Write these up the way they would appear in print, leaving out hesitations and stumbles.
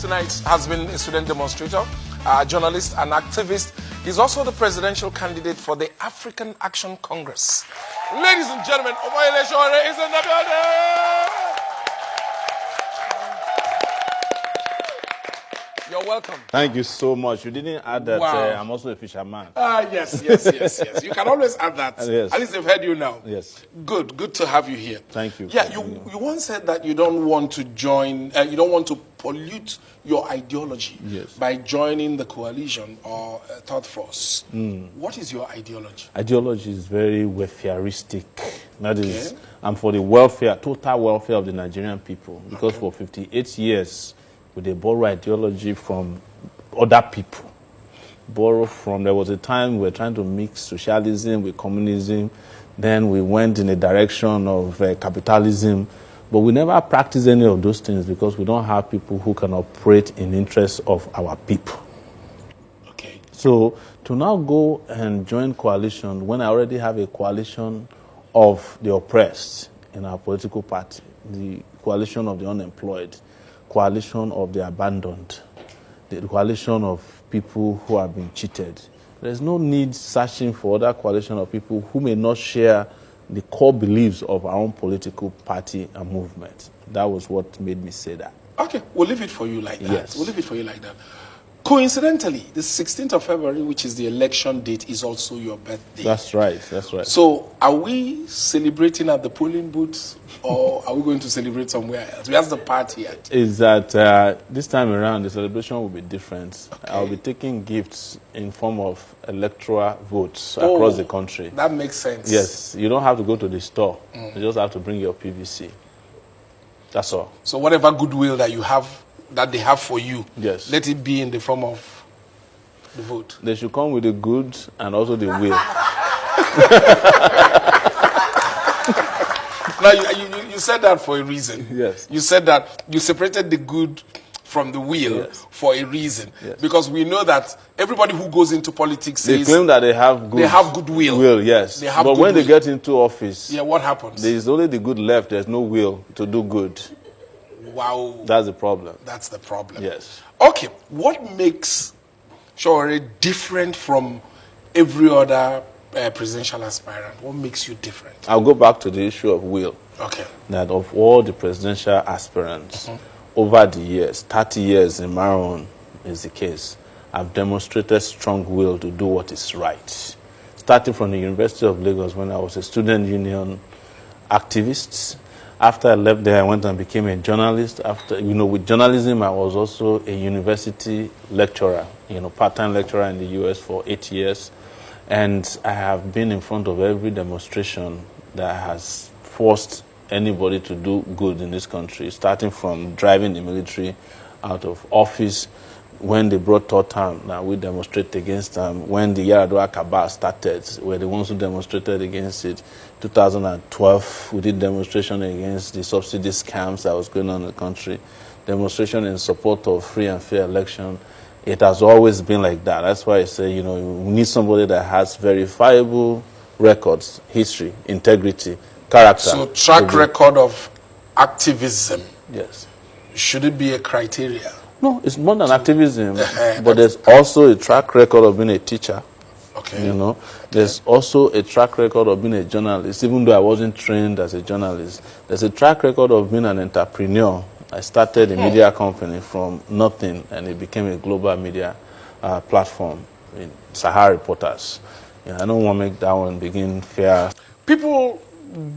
Tonight has been a student demonstrator, journalist and activist. He's also the presidential candidate for the African Action Congress. Ladies and gentlemen, Omoyele Sowore is in the building! You're welcome. Thank you so much. You didn't add that I'm also a fisherman. Yes. You can always add that. Yes. At least they've heard you now. Yes. Good to have you here. Thank you. Yeah, you once said that you don't want to join, you don't want to pollute your ideology by joining the coalition or third force. What is your ideology? Ideology is very welfareistic. That is, I'm for the welfare, total welfare of the Nigerian people. Because for 58 years, they borrow ideology from other people. There was a time we were trying to mix socialism with communism. Then we went in a direction of capitalism. But we never practiced any of those things because we don't have people who can operate in interest of our people. Okay. So to now go and join coalition when I already have a coalition of the oppressed in our political party, the coalition of the unemployed, coalition of the abandoned, the coalition of people who have been cheated. There's no need searching for other coalition of people who may not share the core beliefs of our own political party and movement. That was what made me say that. Okay, we'll leave it for you like that. Yes. We'll leave it for you like that. Coincidentally, the 16th of February, which is the election date, is also your birthday. That's right. So are we celebrating at the polling booths or are we going to celebrate somewhere else? We have the party yet. Is that this time around, the celebration will be different. Okay. I'll be taking gifts in form of electoral votes across the country. That makes sense. Yes. You don't have to go to the store. You just have to bring your PVC. That's all. So whatever goodwill that you have, that they have for you, yes, let it be in the form of the vote. They should come with the goods and also the will. Now, you said that for a reason. Yes. You said that you separated the good from the will for a reason. Yes. Because we know that everybody who goes into politics says... They claim that they have good... They have goodwill. Will, yes. But when they get into office... Yeah, what happens? There is only the good left. There's no will to do good. Wow. That's the problem. That's the problem. Yes. Okay. What makes Sowore different from every other presidential aspirant? What makes you different? I'll go back to the issue of will. Okay. That of all the presidential aspirants, over the years, 30 years in my own is the case, I've demonstrated strong will to do what is right. Starting from the University of Lagos when I was a student union activist. After I left there, I went and became a journalist. With journalism, I was also a university lecturer, part-time lecturer in the US for 8 years. And I have been in front of every demonstration that has forced anybody to do good in this country, starting from driving the military out of office. When they brought third term, now we demonstrate against them. When the Yaradua Cabal started, we're the ones who demonstrated against it. 2012, we did demonstration against the subsidy scams that was going on in the country. Demonstration in support of free and fair election. It has always been like that. That's why I say, we need somebody that has verifiable records, history, integrity, character. So track record of activism. Yes. Should it be a criteria? No, it's more than activism, but there's also a track record of being a teacher. Okay. There's also a track record of being a journalist, even though I wasn't trained as a journalist. There's a track record of being an entrepreneur. I started a media company from nothing, and it became a global media platform in Sahara Reporters. I don't want to make that one begin fair. People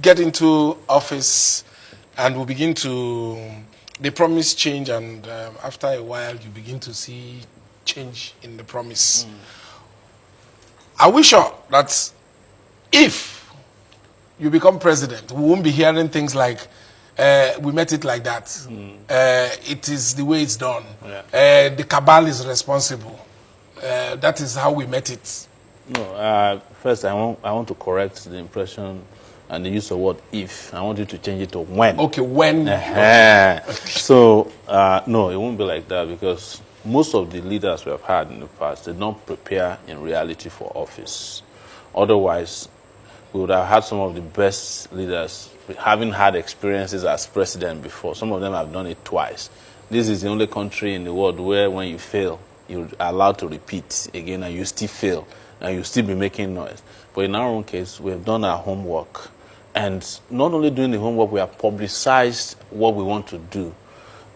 get into office and will begin to... They promise change, and after a while, you begin to see change in the promise. Are we sure that if you become president, we won't be hearing things like, we met it like that, it is the way it's done, the cabal is responsible, that is how we met it? No, first I want to correct the impression and the use of word if. I want you to change it to when. Okay, when. Okay. So, no, it won't be like that because most of the leaders we have had in the past, they don't prepare in reality for office. Otherwise, we would have had some of the best leaders having had experiences as president before. Some of them have done it twice. this is the only country in the world where when you fail, you're allowed to repeat again and you still fail and you still be making noise. But in our own case, we have done our homework. And not only doing the homework, we have publicized what we want to do.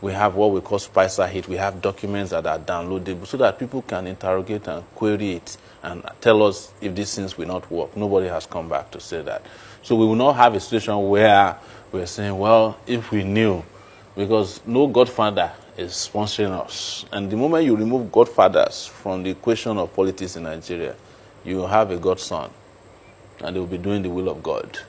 We have what we call Spicer Hit. We have documents that are downloadable so that people can interrogate and query it and tell us if these things will not work. Nobody has come back to say that. So we will not have a situation where we're saying, well, if we knew, because no godfather is sponsoring us. And the moment you remove godfathers from the equation of politics in Nigeria, you have a godson, and they will be doing the will of God.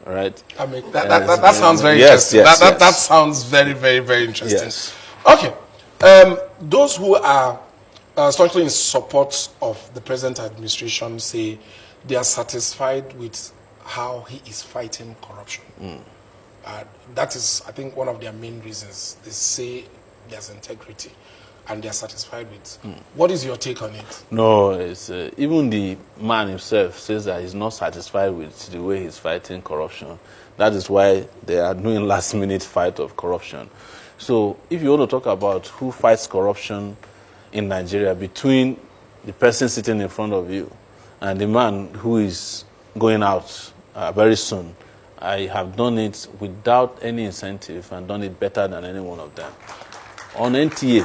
All right? I mean, that sounds very interesting. That sounds very, very, very interesting. Yes. Okay. Those who are staunchly in support of the present administration say they are satisfied with how he is fighting corruption. That is, I think, one of their main reasons. They say there's integrity and they're satisfied with. What is your take on it? No, it's, even the man himself says that he's not satisfied with the way he's fighting corruption. That is why they are doing last-minute fight of corruption. So if you want to talk about who fights corruption in Nigeria between the person sitting in front of you and the man who is going out very soon, I have done it without any incentive and done it better than any one of them. On NTA,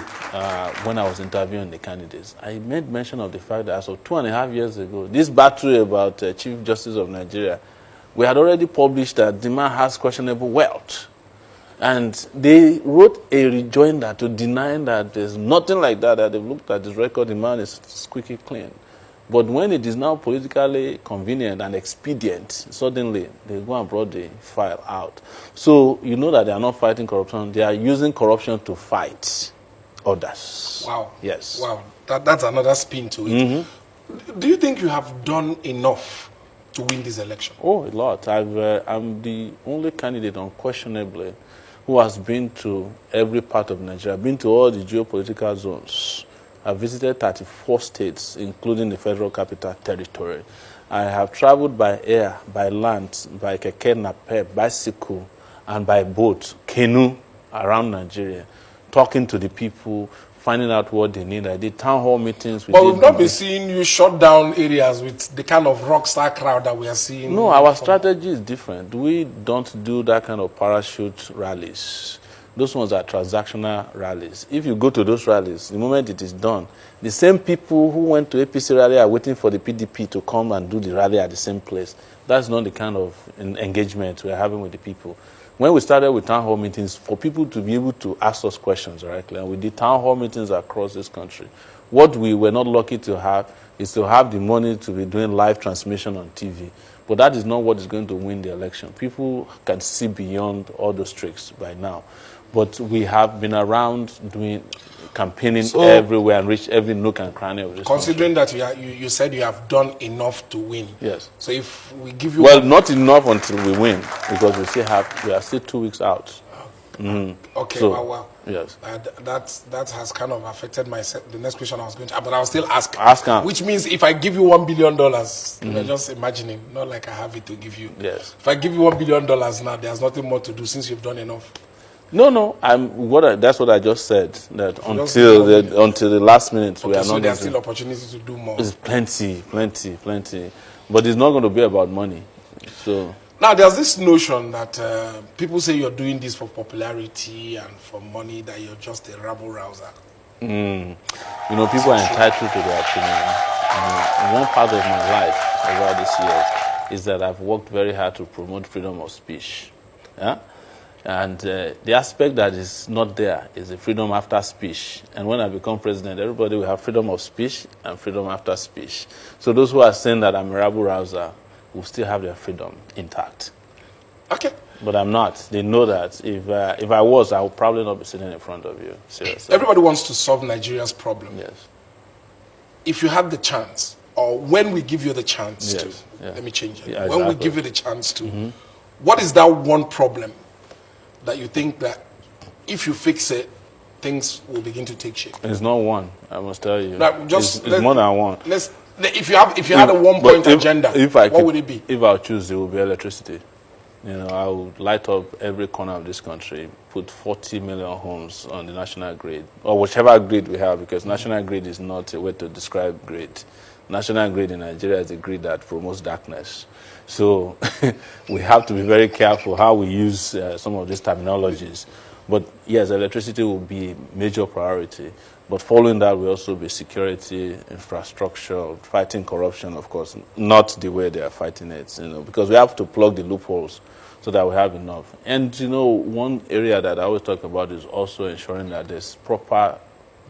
when I was interviewing the candidates, I made mention of the fact that as of 2.5 years ago, this battle about Chief Justice of Nigeria, we had already published that the man has questionable wealth. And they wrote a rejoinder to deny that there's nothing like that, that they've looked at his record, the man is squeaky clean. But when it is now politically convenient and expedient, suddenly they go and brought the file out. So you know that they are not fighting corruption. They are using corruption to fight others. Wow. Yes. Wow. That's another spin to it. Do you think you have done enough to win this election? Oh, a lot. I'm the only candidate, unquestionably, who has been to every part of Nigeria, been to all the geopolitical zones. I've visited 34 states, including the Federal Capital Territory. I have traveled by air, by land, by keke napep, bicycle, and by boat, canoe, around Nigeria, talking to the people, finding out what they need. I did town hall meetings. But we've not been seeing you shut down areas with the kind of rock star crowd that we are seeing. No, our strategy is different. We don't do that kind of parachute rallies. Those ones are transactional rallies. If you go to those rallies, the moment it is done, the same people who went to APC rally are waiting for the PDP to come and do the rally at the same place. That's not the kind of engagement we're having with the people. When we started with town hall meetings, for people to be able to ask us questions directly, and we did town hall meetings across this country. What we were not lucky to have is to have the money to be doing live transmission on TV. But that is not what is going to win the election. People can see beyond all those tricks by now. But we have been around doing campaigning everywhere and reached every nook and cranny of this Considering that you said you have done enough to win. Yes. So if we give you... Well, not enough until we win, because we are still 2 weeks out. Okay, So, wow. Yes. That has kind of affected the next question I was going to but I'll still ask. Ask her. Which means if I give you $1 billion, you're just imagining, not like I have it to give you. Yes. If I give you $1 billion now, there's nothing more to do since you've done enough. No. That's what I just said. That until the last minute, we are so not. There's still opportunity to do more. There's plenty. But it's not going to be about money. So now there's this notion that people say you're doing this for popularity and for money, that you're just a rabble rouser. You know, people are entitled to their opinion. One part of my life over this year is that I've worked very hard to promote freedom of speech. Yeah. And the aspect that is not there is the freedom after speech. And when I become president, everybody will have freedom of speech and freedom after speech. So those who are saying that I'm a rabble rouser will still have their freedom intact. Okay. But I'm not. They know that if I was, I would probably not be sitting in front of you. Seriously. Everybody wants to solve Nigeria's problem. Yes. If you have the chance, or when we give you the chance to, let me change it. Yeah, when we give you the chance to, what is that one problem that you think that if you fix it, things will begin to take shape? It's not one, I must tell you. It's more than one. If you had a 1 point agenda, what would it be? If I choose, it will be electricity. You know, I would light up every corner of this country, put 40 million homes on the national grid, or whichever grid we have, because national grid is not a way to describe grid. National grid in Nigeria is a grid that promotes darkness. So we have to be very careful how we use some of these terminologies. But yes, electricity will be a major priority. But following that will also be security, infrastructure, fighting corruption, of course, not the way they are fighting it, you know, because we have to plug the loopholes so that we have enough. And, you know, one area that I always talk about is also ensuring that there's proper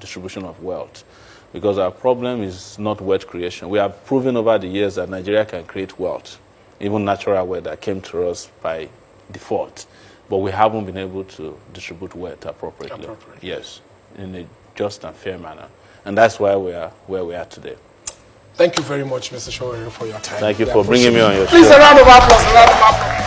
distribution of wealth. Because our problem is not wealth creation. We have proven over the years that Nigeria can create wealth, even natural wealth that came to us by default. But we haven't been able to distribute wealth appropriately. Yes, in a just and fair manner. And that's why we are where we are today. Thank you very much, Mr. Sowore, for your time. Thank you for bringing me on your show. Please, a round of applause, a round of applause.